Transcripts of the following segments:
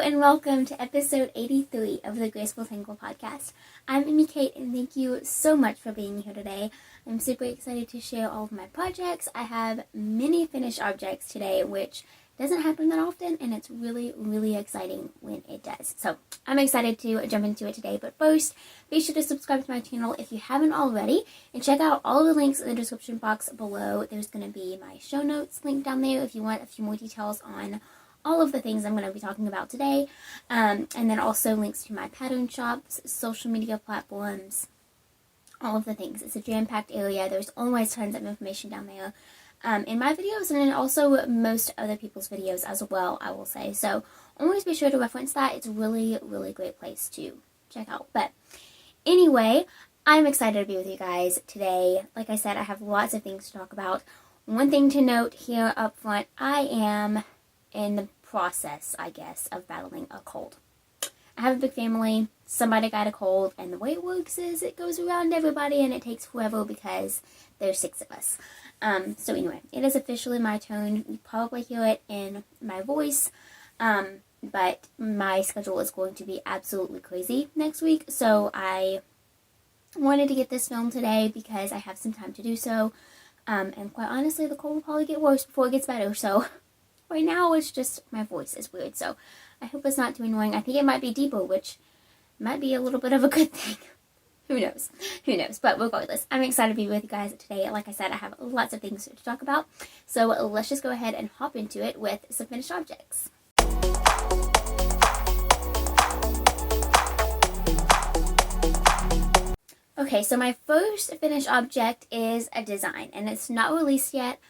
and welcome to episode 83 of the Graceful Tangle podcast. I'm Amy Kate, and thank you so much for being here today. I'm super excited to share all of my projects. I have many finished objects today, which doesn't happen that often, and it's really exciting when it does. So I'm excited to jump into it today, but first, be sure to subscribe to my channel if you haven't already, and check out all the links in the description box below. There's going to be my show notes link down there if you want a few more details on all of the things I'm going to be talking about today, and then also links to my pattern shops, social media platforms, all of the things. It's a jam-packed area. There's always tons of information down there in my videos, and then also most other people's videos as well, I will say. So always be sure to reference that. It's a really great place to check out. But anyway, I'm excited to be with you guys today. Like I said, I have lots of things to talk about. One thing to note here up front, I am in the process, I guess, of battling a cold. I have a big family, somebody got a cold, and the way it works is it goes around everybody and it takes forever because there's 6 of us. So anyway, it is officially my turn. You probably hear it in my voice, but my schedule is going to be absolutely crazy next week, so I wanted to get this filmed today because I have some time to do so, and quite honestly, the cold will probably get worse before it gets better, so right now, it's just my voice is weird, so I hope it's not too annoying. I think it might be deeper, which might be a little bit of a good thing. Who knows? Who knows? But regardless, I'm excited to be with you guys today. Like I said, I have lots of things to talk about, so let's just go ahead and hop into it with some finished objects. Okay, so my first finished object is a design, and it's not released yet.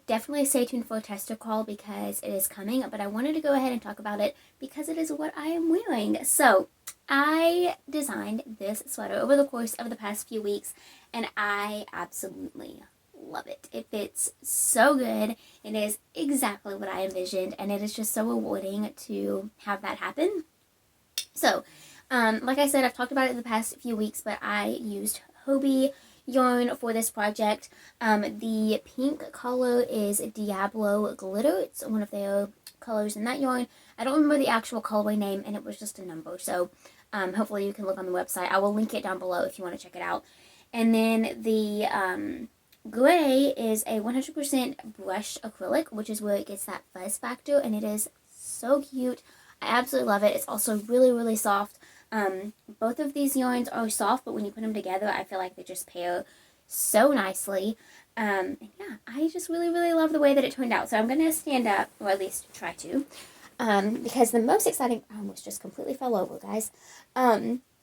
Definitely stay tuned for a tester call because it is coming, but I wanted to go ahead and talk about it because it is what I am wearing. So I designed this sweater over the course of the past few weeks, and I absolutely love it. It fits so good. It is exactly what I envisioned, and it is just so rewarding to have that happen. So, like I said, I've talked about it in the past few weeks, but I used Hobie yarn for this project. The pink color is Diablo Glitter. It's one of their colors in that yarn. I don't remember the actual colorway name, and it was just a number, so hopefully you can look on the website. I will link it down below if you want to check it out. And then the gray is a 100% brushed acrylic, which is where it gets that fuzz factor, and it is so cute. I absolutely love it. It's also really soft. Both of these yarns are soft, but when you put them together, I feel like they just pair so nicely. And yeah, I just really love the way that it turned out. So I'm going to stand up, or at least try to, because the most exciting, I almost just completely fell over, guys.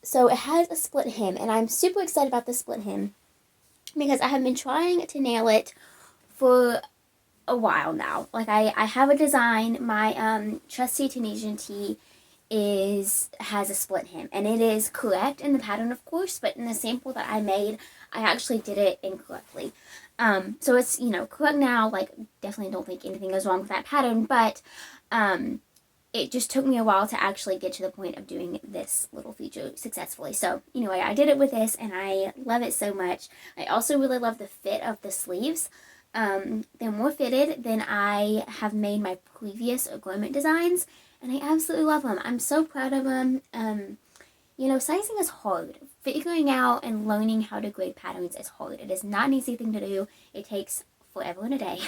So it has a split hem, and I'm super excited about the split hem because I have been trying to nail it for a while now. Like I have a design. My trusty Tunisian tee has a split hem, and it is correct in the pattern, of course, but in the sample that I made, I actually did it incorrectly. So it's, correct now. Like, definitely don't think anything goes wrong with that pattern, but it just took me a while to actually get to the point of doing this little feature successfully. So anyway, I did it with this, and I love it so much. I also really love the fit of the sleeves. They're more fitted than I have made my previous garment designs, and I absolutely love them. I'm so proud of them. Sizing is hard. Figuring out and learning how to grade patterns is hard. It is not an easy thing to do. It takes forever and a day.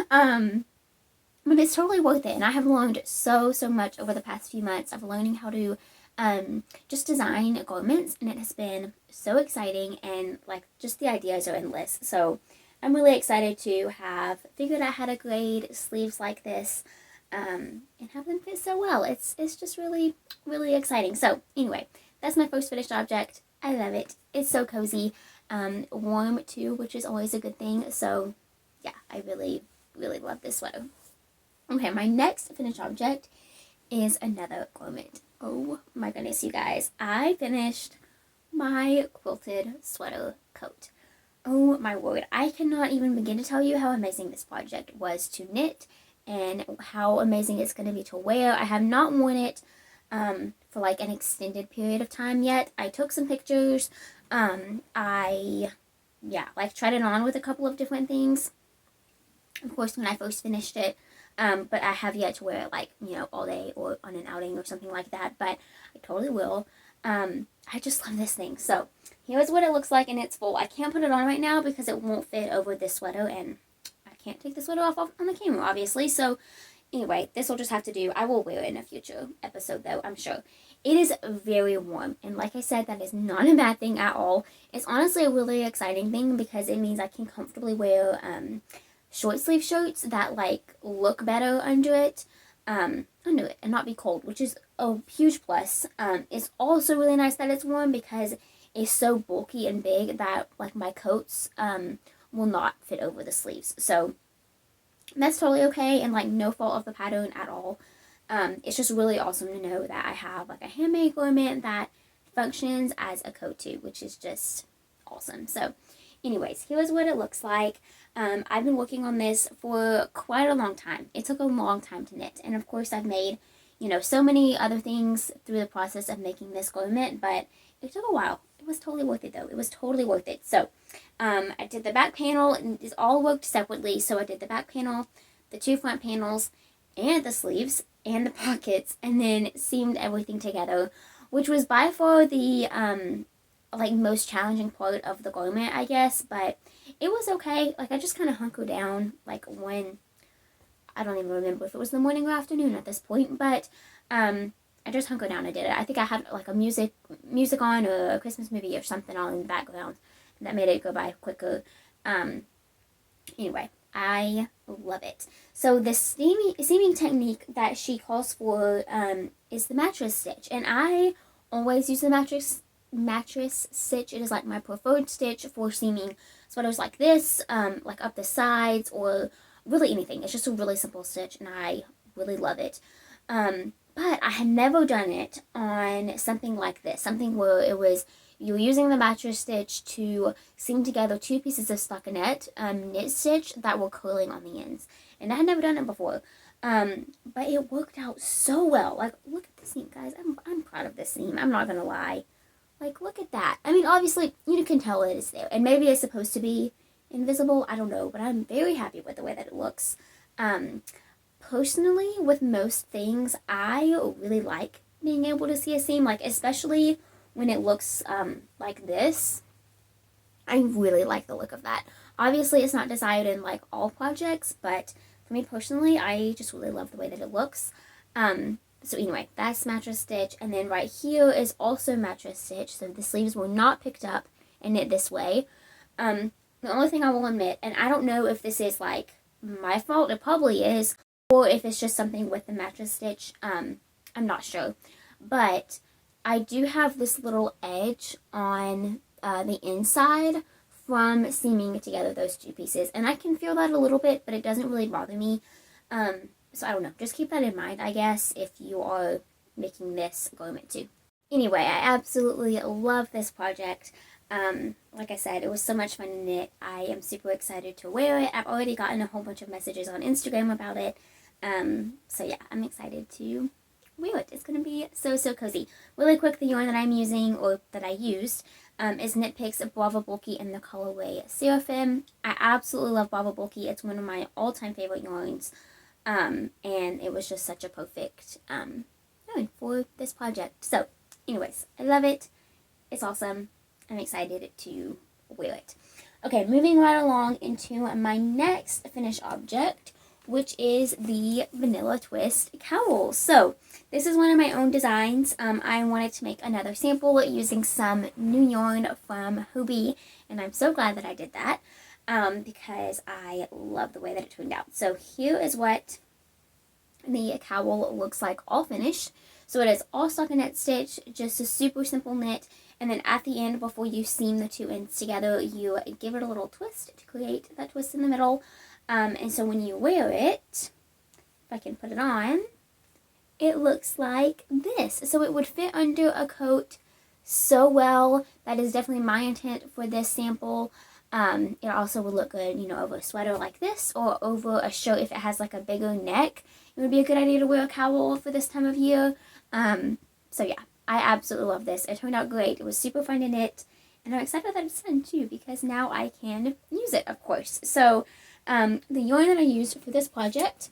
But it's totally worth it, and I have learned so much over the past few months of learning how to just design garments, and it has been so exciting, and just the ideas are endless. So I'm really excited to have figured out how to grade sleeves like this, and have them fit so well. It's just really exciting. So anyway, that's my first finished object. I love it. It's so cozy, warm too, which is always a good thing. So yeah, I really love this sweater. Okay, my next finished object is another garment. Oh my goodness, you guys. I finished my quilted sweater coat. Oh my word, I cannot even begin to tell you how amazing this project was to knit and how amazing it's going to be to wear. I have not worn it for an extended period of time yet. I took some pictures. I tried it on with a couple of different things. Of course, when I first finished it, but I have yet to wear it like, you know, all day or on an outing or something like that, but I totally will. I just love this thing. So here's what it looks like in its full. I can't put it on right now because it won't fit over this sweater, and I can't take the sweater off on the camera, obviously. So anyway, this will just have to do. I will wear it in a future episode, though, I'm sure. It is very warm, and like I said, that is not a bad thing at all. It's honestly a really exciting thing because it means I can comfortably wear short sleeve shirts that like look better under it and not be cold, which is a huge plus. It's also really nice that it's warm because it's so bulky and big that like my coats will not fit over the sleeves. So that's totally okay and like no fault of the pattern at all. It's just really awesome to know that I have like a handmade garment that functions as a coat too, which is just awesome. So anyways, here's what it looks like. I've been working on this for quite a long time. It took a long time to knit, and of course I've made, you know, so many other things through the process of making this garment, but it took a while. It was totally worth it though. It was totally worth it. So I did the back panel, and it's all worked separately. So I did the back panel, the two front panels, and the sleeves, and the pockets, and then seamed everything together, which was by far the like most challenging part of the garment, I guess, but it was okay. Like I just kind of hunkered down like when, I don't even remember if it was the morning or afternoon at this point, but I just hunkered down and did it. I think I had like a music on or a Christmas movie or something on in the background that made it go by quicker. Anyway, I love it. So the seaming technique that she calls for is the mattress stitch, and I always use the mattress stitch. It is like my preferred stitch for seaming sweaters like this, like up the sides or really anything. It's just a really simple stitch, and I really love it. But I had never done it on something like this, something where it was you're using the mattress stitch to seam together two pieces of stockinette knit stitch that were curling on the ends, and I had never done it before. But it worked out so well. Like, look at the seam, guys. I'm proud of this seam. I'm not gonna lie. Like, look at that. I mean, obviously, you can tell it is there, and maybe it's supposed to be invisible. I don't know, but I'm very happy with the way that it looks. Personally, with most things, I really like being able to see a seam, like especially when it looks like this. I really like the look of that. Obviously, it's not desired in like all projects, but for me personally, I just really love the way that it looks. So anyway, that's mattress stitch, and then right here is also mattress stitch. So the sleeves were not picked up and knit this way. The only thing I will admit, and I don't know if this is like my fault, it probably is, or if it's just something with the mattress stitch, I'm not sure. But I do have this little edge on the inside from seaming together those two pieces, and I can feel that a little bit, but it doesn't really bother me. So I don't know, just keep that in mind, I guess, if you are making this garment too. Anyway, I absolutely love this project. Like I said, it was so much fun to knit. I am super excited to wear it. I've already gotten a whole bunch of messages on Instagram about it. So yeah, I'm excited to wear it. It's going to be so cozy. Really quick, the yarn that I'm using, or that I used, is Knit Picks Brava Bulky in the colorway Seraphim. I absolutely love Brava Bulky. It's one of my all-time favorite yarns. And it was just such a perfect yarn for this project. So anyways, I love it. It's awesome. I'm excited to wear it. Okay, moving right along into my next finished object, which is the Vanilla Twist cowl. So this is one of my own designs. I wanted to make another sample using some new yarn from Hobbii, and I'm so glad that I did that because I love the way that it turned out. So here is what the cowl looks like all finished. So it is all stockinette stitch, just a super simple knit, and then at the end, before you seam the two ends together, you give it a little twist to create that twist in the middle. And so when you wear it, if I can put it on, it looks like this. So it would fit under a coat so well. That is definitely my intent for this sample. It also would look good, you know, over a sweater like this, or over a shirt if it has like a bigger neck. It would be a good idea to wear a cowl for this time of year. So yeah, I absolutely love this. It turned out great. It was super fun to knit, and I'm excited that it's done too, because now I can use it, of course. So the yarn that I used for this project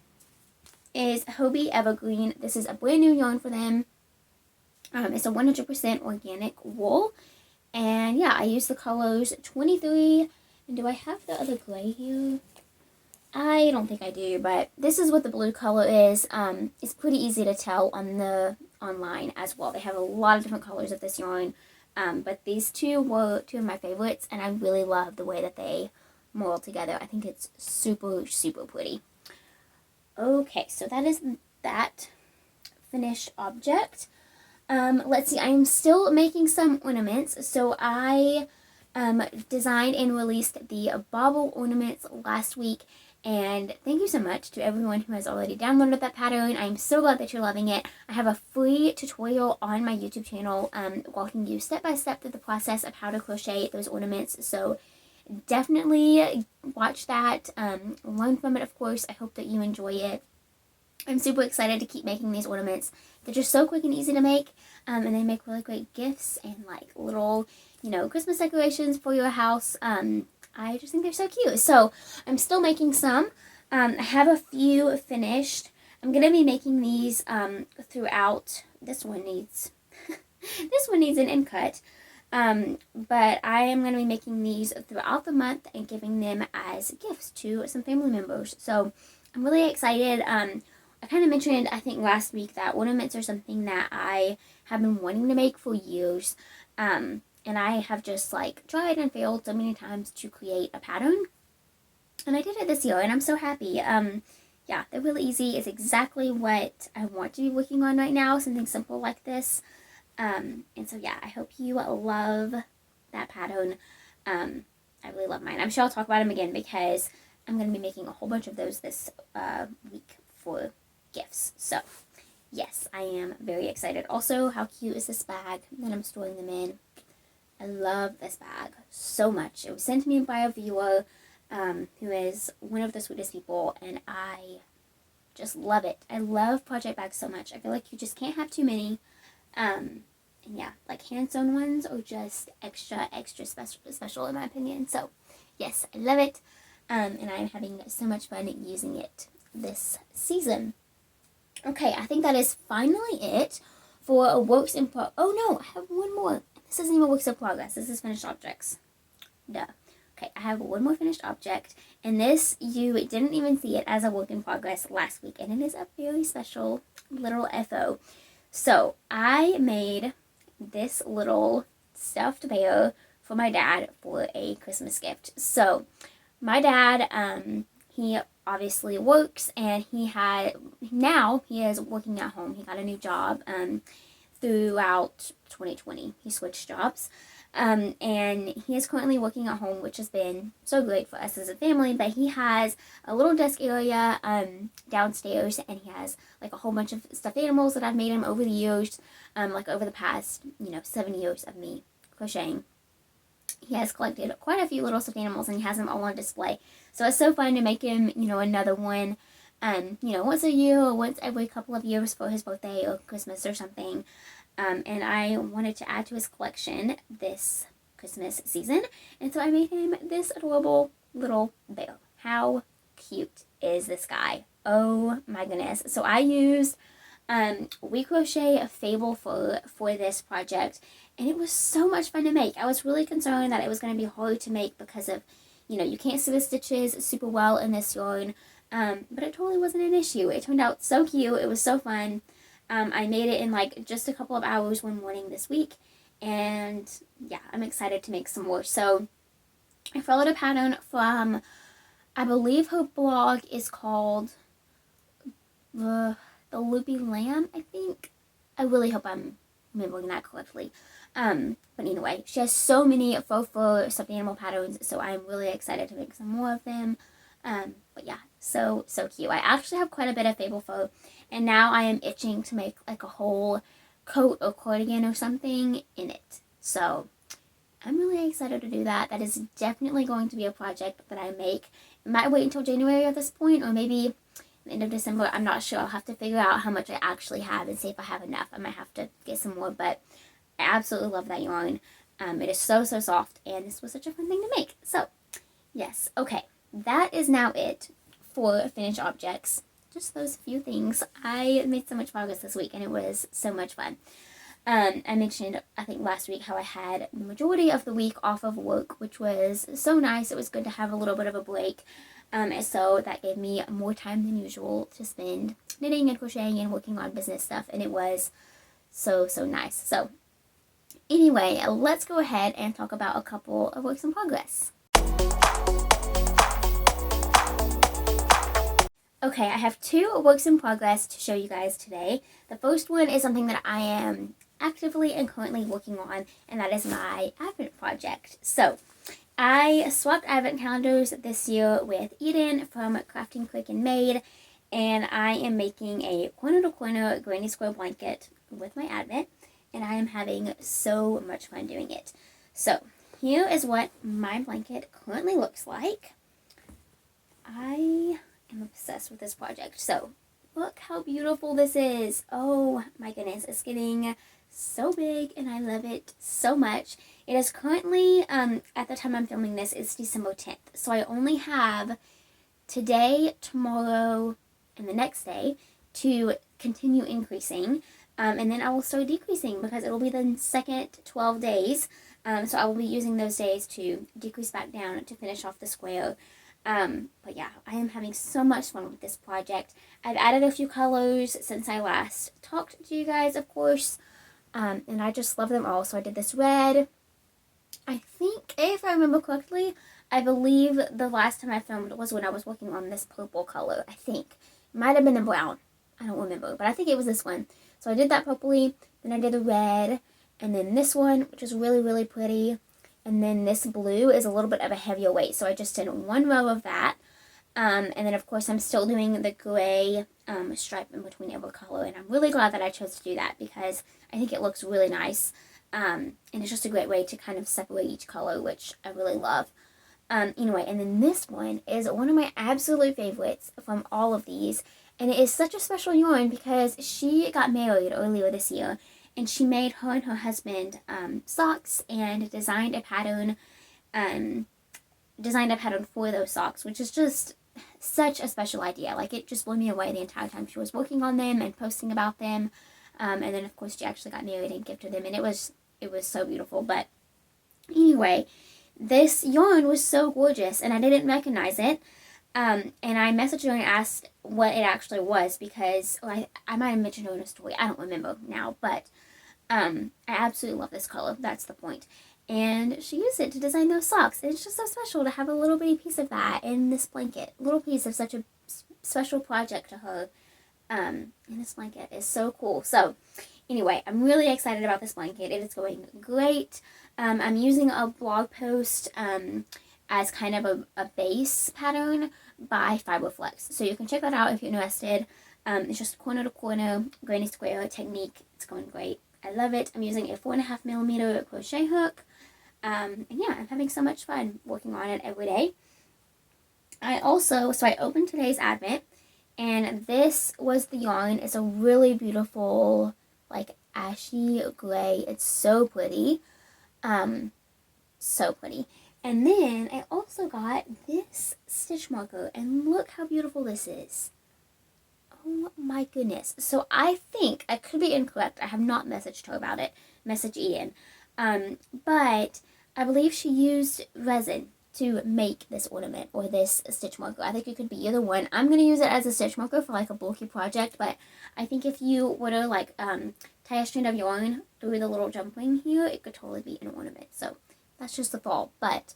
is Hobie Evergreen. This is a brand new yarn for them. It's a 100% organic wool. And yeah, I use the colors 23. And do I have the other gray here? I don't think I do, but this is what the blue color is. It's pretty easy to tell on the online as well. They have a lot of different colors of this yarn. But these two were two of my favorites, and I really love the way that they mold together. I think it's super, super pretty. Okay, so that is that finished object. Let's see, I am still making some ornaments. So I designed and released the bauble ornaments last week. And thank you so much to everyone who has already downloaded that pattern. I'm so glad that you're loving it. I have a free tutorial on my YouTube channel walking you step by step through the process of how to crochet those ornaments. So definitely watch that. Learn from it, of course. I hope that you enjoy it. I'm super excited to keep making these ornaments. They're just so quick and easy to make. And they make really great gifts and like little, Christmas decorations for your house. I just think they're so cute. So I'm still making some. I have a few finished. I'm going to be making these throughout. This one needs an end cut. But I am going to be making these throughout the month and giving them as gifts to some family members. So I'm really excited. I kind of mentioned, I think last week, that ornaments are something that I have been wanting to make for years. And I have just tried and failed so many times to create a pattern. And I did it this year, and I'm so happy. Yeah, they're really easy. It's exactly what I want to be working on right now, something simple like this. And so yeah, I hope you love that pattern. I really love mine. I'm sure I'll talk about them again because I'm going to be making a whole bunch of those this week for gifts. So yes, I am very excited. Also, how cute is this bag that I'm storing them in? I love this bag so much. It was sent to me by a viewer who is one of the sweetest people, and I just love it. I love project bags so much. I feel like you just can't have too many. And yeah, hand-sewn ones are just extra special in my opinion. So yes, I love it. And I'm having so much fun using it this season. Okay, I think that is finally it for a works in progress. Oh no, I have one more. This isn't even works in progress. This is finished objects. Duh. Okay, I have one more finished object. And this, you didn't even see it as a work in progress last week. And it is a very special little FO. So, I made this little stuffed bear for my dad for a Christmas gift. So, my dad, he obviously works, and now he is working at home. He got a new job throughout 2020. He switched jobs. And he is currently working at home, which has been so great for us as a family. But he has a little desk area downstairs, and he has a whole bunch of stuffed animals that I've made him over the years, over the past 7 years of me crocheting. He has collected quite a few little stuffed animals, and he has them all on display. So it's so fun to make him another one, once a year or once every couple of years for his birthday or Christmas or something. And I wanted to add to his collection this Christmas season. And so I made him this adorable little bear. How cute is this guy? Oh my goodness. So I used We Crochet a Fable for this project. And it was so much fun to make. I was really concerned that it was going to be hard to make because of, you can't see the stitches super well in this yarn. But it totally wasn't an issue. It turned out so cute. It was so fun. I made it in just a couple of hours one morning this week, and yeah, I'm excited to make some more. So I followed a pattern from, I believe her blog is called the Loopy Lamb, I think. I really hope I'm remembering that correctly. But anyway, she has so many faux fur stuffed animal patterns, so I'm really excited to make some more of them. But yeah, so cute. I actually have quite a bit of Fable faux, and now I am itching to make a whole coat or cardigan or something in it. So I'm really excited to do that. That is definitely going to be a project that I make. I might wait until January at this point, or maybe the end of December. I'm not sure. I'll have to figure out how much I actually have and see if I have enough. I might have to get some more, but I absolutely love that yarn. It is so soft, and this was such a fun thing to make. So yes, okay. That is now it for finished objects just those few things, I made so much progress this week, and it was so much fun. I mentioned, I think last week, how I had the majority of the week off of work, which was so nice. It was good to have a little bit of a break. And so that gave me more time than usual to spend knitting and crocheting and working on business stuff. And it was so nice. So anyway, let's go ahead and talk about a couple of works in progress. Okay, I have 2 works in progress to show you guys today. The first one is something that I am actively and currently working on, and that is my Advent project. So, I swapped Advent calendars this year with Eden from Crafting Quick and Made, and I am making a corner-to-corner granny square blanket with my Advent, and I am having so much fun doing it. So, here is what my blanket currently looks like. I am obsessed with this project. So look how beautiful this is. Oh my goodness, it's getting so big and I love it so much. It is currently, at the time I'm filming this, it's December 10th. So I only have today, tomorrow, and the next day to continue increasing. And then I will start decreasing because it will be the second 12 days. So I will be using those days to decrease back down to finish off the square. But yeah, I am having so much fun with this project. I've added a few colors since I last talked to you guys, of course, and I just love them all. So I did this red. I think, if I remember correctly, I believe the last time I filmed was when I was working on this purple color, I think. It might have been the brown. I don't remember, but I think it was this one. So I did that purpley, then I did the red, and then this one, which is really pretty. And then this blue is a little bit of a heavier weight, so I just did 1 row of that. And then, of course, I'm still doing the gray stripe in between every color, and I'm really glad that I chose to do that because I think it looks really nice. And it's just a great way to kind of separate each color, which I really love. Anyway, and then this one is one of my absolute favorites from all of these, and it is such a special yarn because she got married earlier this year. And she made her and her husband socks and designed a pattern for those socks, which is just such a special idea. Like, it just blew me away the entire time she was working on them and posting about them. And then, of course, she actually got married and gifted them, and it was so beautiful. But anyway, this yarn was so gorgeous, and I didn't recognize it. And I messaged her and asked what it actually was because I might have mentioned it in a story. I don't remember now, but I absolutely love this color. That's the point. And she used it to design those socks. And it's just so special to have a little bitty piece of that in this blanket. A little piece of such a special project to her. And this blanket is so cool. So anyway, I'm really excited about this blanket. It is going great. I'm using a blog post as kind of a base pattern by Fiberflex. So you can check that out if you're interested. It's just corner to corner, granny square technique. It's going great. I love it. I'm using a 4.5mm crochet hook. And yeah, I'm having so much fun working on it every day. I opened today's Advent, and this was the yarn. It's a really beautiful, like, ashy gray. It's so pretty. So pretty. And then I also got this stitch marker, and look how beautiful this is. Oh my goodness. So I think, I could be incorrect, I have not messaged her about it, message Ian, but I believe she used resin to make this ornament or this stitch marker. I think it could be either one. I'm going to use it as a stitch marker for like a bulky project, but I think if you were to like tie a strand of yarn through the little jump ring here, it could totally be an ornament. So that's just the thought, but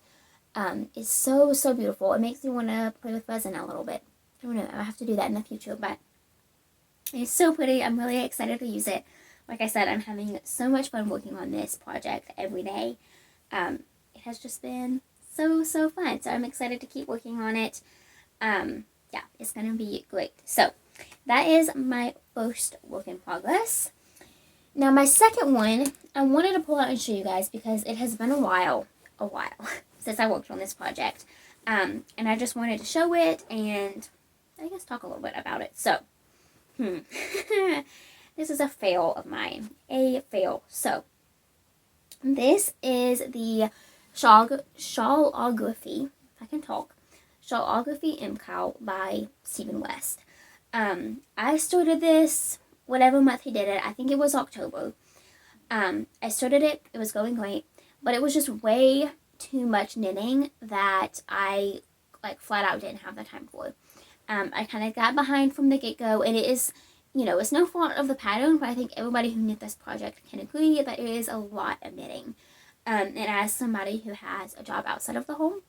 it's so beautiful. It makes me want to play with resin a little bit. I don't know, I have to do that in the future, but it's so pretty. I'm really excited to use it. Like I said, I'm having so much fun working on this project every day. It has just been so fun. So I'm excited to keep working on it. Yeah, it's going to be great. So that is my first work in progress. Now my second one, I wanted to pull out and show you guys because it has been a while since I worked on this project. And I just wanted to show it and I guess talk a little bit about it. So, this is a fail of mine. A fail. So, this is the Shawlography, if I can talk, Shawlography MCOW by Stephen West. I started this whatever month he did it. I think it was October. I started it. It was going great, but it was just way too much knitting that I like flat out didn't have the time for. I kind of got behind from the get-go, and it is, it's no fault of the pattern, but I think everybody who knit this project can agree that it is a lot of knitting. And as somebody who has a job outside of the home,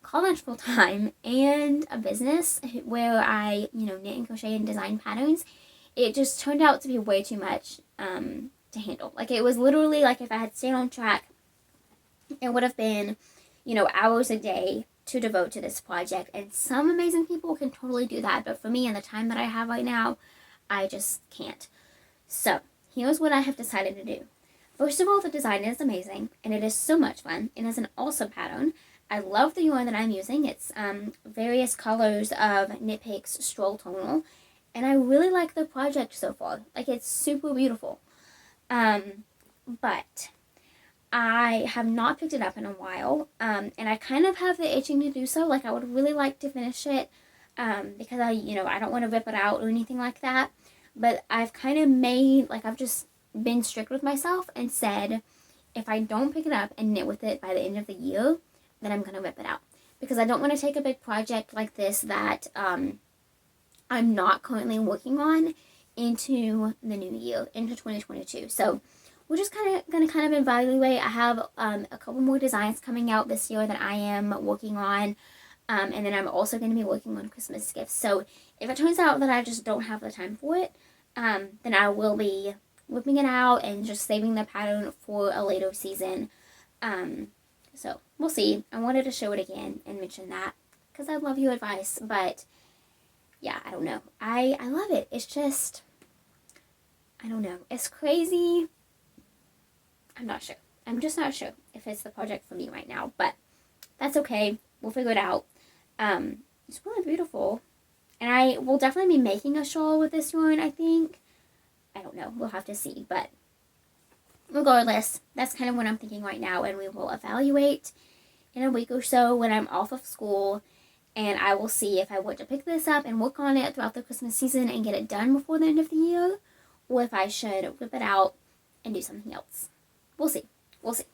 college full time, and a business where I, knit and crochet and design patterns, it just turned out to be way too much to handle. Like, it was literally like if I had stayed on track, it would have been, hours a day to devote to this project. And some amazing people can totally do that, but for me and the time that I have right now, I just can't. So here's what I have decided to do. First of all, the design is amazing, and it is so much fun. It is an awesome pattern. I love the yarn that I'm using. It's various colors of Knit Picks Stroll Tonal, and I really like the project so far. Like, it's super beautiful. But I have not picked it up in a while, and I kind of have the itching to do so. Like, I would really like to finish it, because I don't want to rip it out or anything like that. But I've kind of made, like, I've just been strict with myself and said, if I don't pick it up and knit with it by the end of the year, then I'm going to rip it out. Because I don't want to take a big project like this that I'm not currently working on into the new year, into 2022. So we're just going to evaluate. I have a couple more designs coming out this year that I am working on. And then I'm also going to be working on Christmas gifts. So if it turns out that I just don't have the time for it, then I will be whipping it out and just saving the pattern for a later season. So we'll see. I wanted to show it again and mention that because I love your advice. But yeah, I don't know. I love it. It's just, I don't know. It's crazy. I'm not sure. I'm just not sure if it's the project for me right now. But that's okay. We'll figure it out. It's really beautiful. And I will definitely be making a shawl with this yarn, I think. I don't know. We'll have to see. But regardless, that's kind of what I'm thinking right now. And we will evaluate in a week or so when I'm off of school. And I will see if I want to pick this up and work on it throughout the Christmas season and get it done before the end of the year. Or if I should rip it out and do something else. We'll see. We'll see.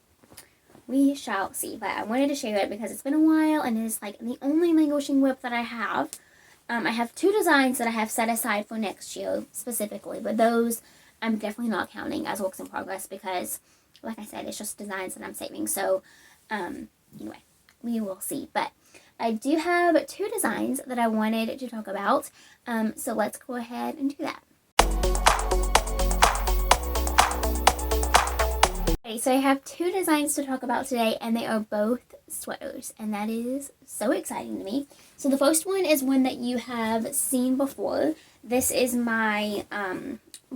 We shall see. But I wanted to share it because it's been a while and it is like the only languishing whip that I have. I have 2 designs that I have set aside for next year specifically, but those I'm definitely not counting as works in progress because, like I said, it's just designs that I'm saving. So, anyway, we will see. But I do have 2 designs that I wanted to talk about, so let's go ahead and do that. Okay, so I have 2 designs to talk about today, and they are both sweaters, and that is so exciting to me. So the first one is one that you have seen before. This is my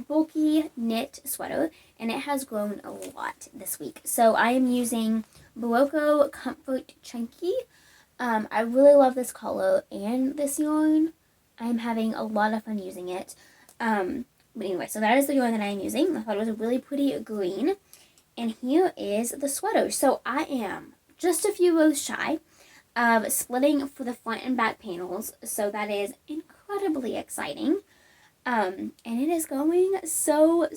bulky knit sweater, and it has grown a lot this week. So I am using Barocco Comfort Chunky. I really love this color and this yarn. I'm having a lot of fun using it. But anyway, so that is the yarn that I am using. I thought it was a really pretty green. And here is the sweater. So I am just a few rows shy of splitting for the front and back panels. So that is incredibly exciting. And it is going so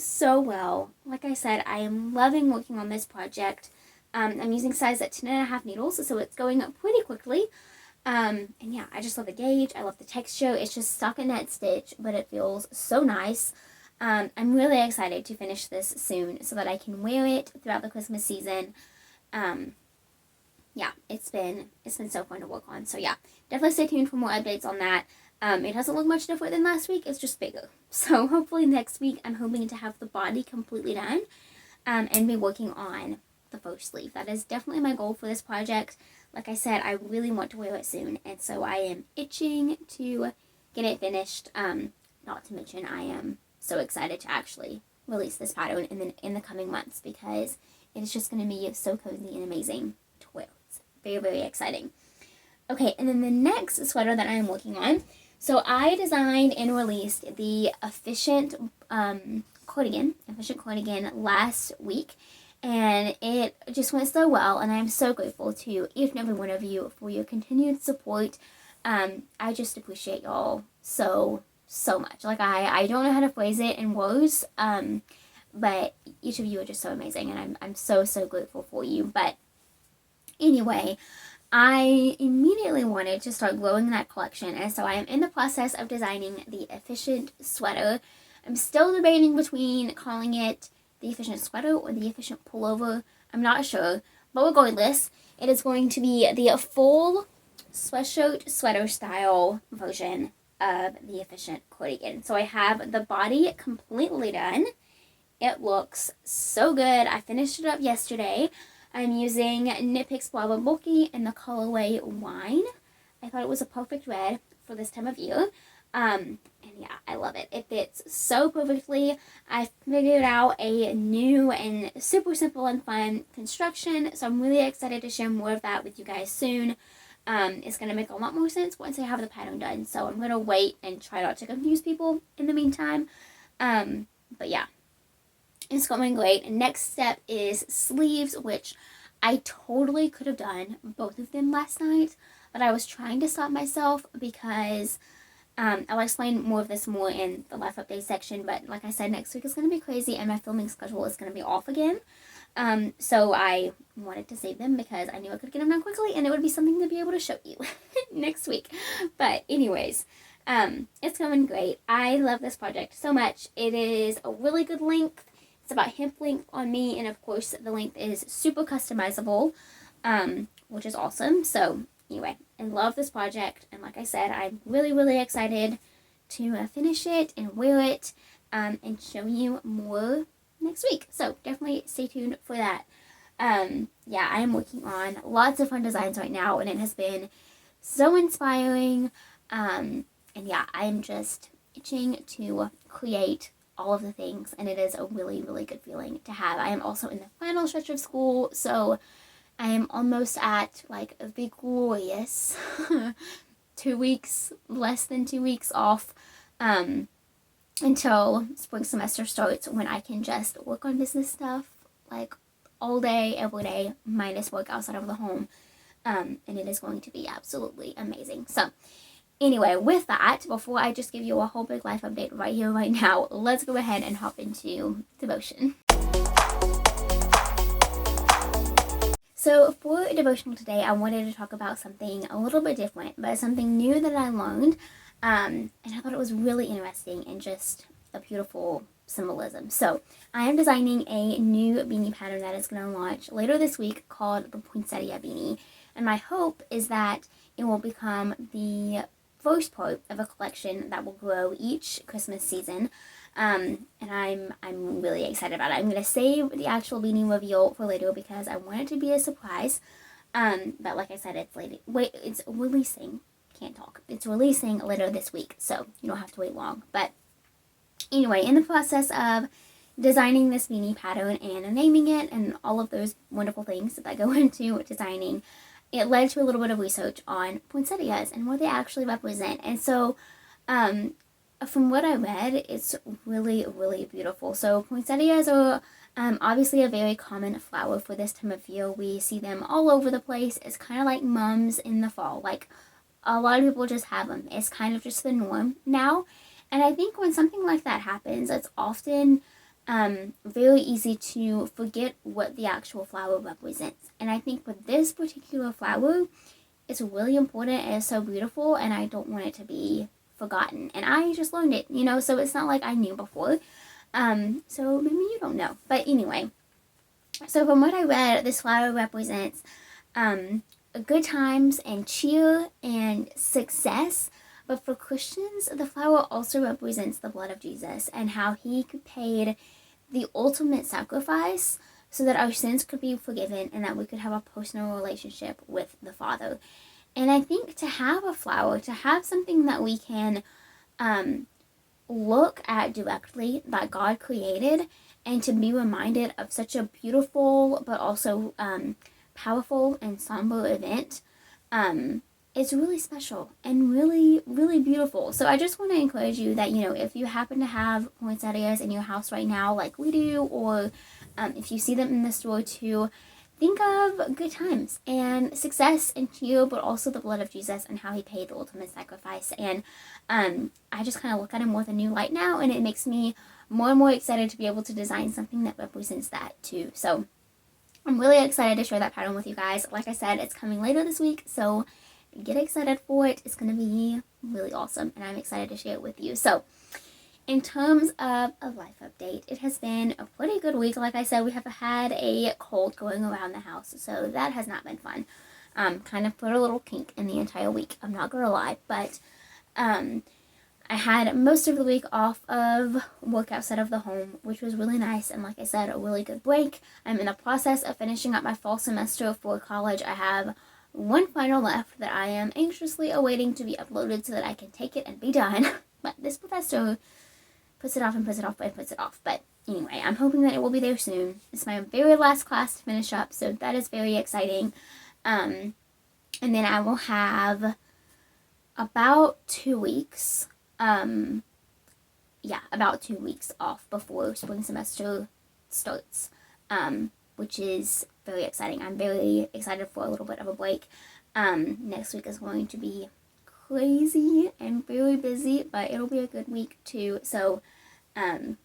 well. Like I said, I am loving working on this project. I'm using size at 10.5 needles, so it's going up pretty quickly. And yeah, I just love the gauge. I love the texture. It's just stockinette stitch, but it feels so nice. I'm really excited to finish this soon so that I can wear it throughout the Christmas season. Yeah, it's been so fun to work on. So yeah, definitely stay tuned for more updates on that. It doesn't look much different than last week. It's just bigger. So hopefully next week I'm hoping to have the body completely done and be working on the first sleeve. That is definitely my goal for this project. Like I said, I really want to wear it soon, and so I am itching to get it finished. Not to mention I am so excited to actually release this pattern in the coming months because it's just going to be so cozy and amazing to wear. It's very, very exciting. Okay, and then the next sweater that I am working on, so I designed and released the Efficient cardigan last week, and it just went so well, and I'm so grateful to each and every one of you for your continued support. I just appreciate y'all so so much. Like, I don't know how to phrase it in words, but each of you are just so amazing, and I'm so, so grateful for you. But anyway, I immediately wanted to start growing that collection, and so I am in the process of designing the Efficient Sweater. I'm still debating between calling it the Efficient Sweater or the Efficient Pullover. I'm not sure, but regardless, it is going to be the full sweatshirt sweater style version of the Efficient cardigan. So I have the body completely done. It looks so good. I finished it up yesterday. I'm using Knit Picks Lava Bulky in the colorway Wine. I thought it was a perfect red for this time of year. And yeah, I love it. It fits so perfectly. I figured out a new and super simple and fun construction, so I'm really excited to share more of that with you guys soon. It's going to make a lot more sense once I have the pattern done, so I'm going to wait and try not to confuse people in the meantime. But yeah, it's going great. Next step is sleeves, which I totally could have done both of them last night, but I was trying to stop myself because I'll explain more of this more in the life update section, but like I said, next week is going to be crazy and my filming schedule is going to be off again. So I wanted to save them because I knew I could get them done quickly and it would be something to be able to show you next week. But anyways, it's going great. I love this project so much. It is a really good length. It's about hip length on me, and of course the length is super customizable, which is awesome. So anyway, I love this project, and like I said, I'm really, really excited to finish it and wear it, and show you more next week. So definitely stay tuned for that. Yeah, I am working on lots of fun designs right now, and it has been so inspiring. And yeah, I'm just itching to create all of the things, and it is a really, really good feeling to have. I am also in the final stretch of school, so I am almost at like a big glorious 2 weeks, less than 2 weeks off, until spring semester starts, when I can just work on business stuff like all day, every day, minus work outside of the home. And it is going to be absolutely amazing. So anyway, with that, before I just give you a whole big life update right here, right now, let's go ahead and hop into devotion. So for devotional today, I wanted to talk about something a little bit different, but something new that I learned, and I thought it was really interesting and just a beautiful symbolism. So I am designing a new beanie pattern that is going to launch later this week called the Poinsettia Beanie, and my hope is that it will become the first part of a collection that will grow each Christmas season, and I'm really excited about it. I'm gonna save the actual beanie reveal for later because I want it to be a surprise. But like I said, it's releasing. Can't talk. It's releasing later this week, so you don't have to wait long. But anyway, in the process of designing this beanie pattern and naming it and all of those wonderful things that go into designing, it led to a little bit of research on poinsettias and what they actually represent. And so, from what I read, it's really, really beautiful. So poinsettias are obviously a very common flower for this time of year. We see them all over the place. It's kind of like mums in the fall. Like, a lot of people just have them. It's kind of just the norm now. And I think when something like that happens, it's often very easy to forget what the actual flower represents. And I think with this particular flower, it's really important and it's so beautiful, and I don't want it to be forgotten. And I just learned it, so it's not like I knew before. So maybe you don't know. But anyway, so from what I read, this flower represents good times and cheer and success. But for Christians, the flower also represents the blood of Jesus and how he paid the ultimate sacrifice so that our sins could be forgiven and that we could have a personal relationship with the Father. And I think to have a flower, to have something that we can look at directly that God created, and to be reminded of such a beautiful but also powerful and somber event, it's really special and really, really beautiful. So I just want to encourage you that, if you happen to have poinsettias in your house right now like we do, or if you see them in the store too, think of good times and success and you, but also the blood of Jesus and how he paid the ultimate sacrifice. And I just kind of look at him with a new light now, and it makes me more and more excited to be able to design something that represents that too. So I'm really excited to share that pattern with you guys. Like I said, it's coming later this week, so get excited for it. It's going to be really awesome, and I'm excited to share it with you. So in terms of a life update, it has been a pretty good week. Like I said, we have had a cold going around the house, so that has not been fun. Kind of put a little kink in the entire week, I'm not going to lie, but I had most of the week off of work outside of the home, which was really nice, and like I said, a really good break. I'm in the process of finishing up my fall semester for college. I have one final left that I am anxiously awaiting to be uploaded so that I can take it and be done. But this professor puts it off and puts it off and puts it off. But anyway, I'm hoping that it will be there soon. It's my very last class to finish up, so that is very exciting. And then I will have about 2 weeks. About 2 weeks off before spring semester starts, which is very exciting. I'm very excited for a little bit of a break. Next week is going to be crazy and very busy, but it'll be a good week too. So, I'm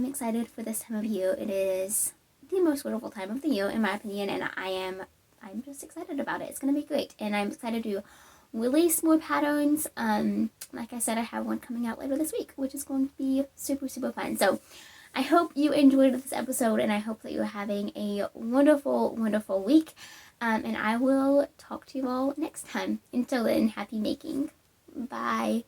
excited for this time of year. It is the most wonderful time of the year, in my opinion, and I'm just excited about it. It's going to be great, and I'm excited to release more patterns. Like I said, I have one coming out later this week, which is going to be super, super fun. So I hope you enjoyed this episode, and I hope that you're having a wonderful, wonderful week. And I will talk to you all next time. Until then, happy making. Bye.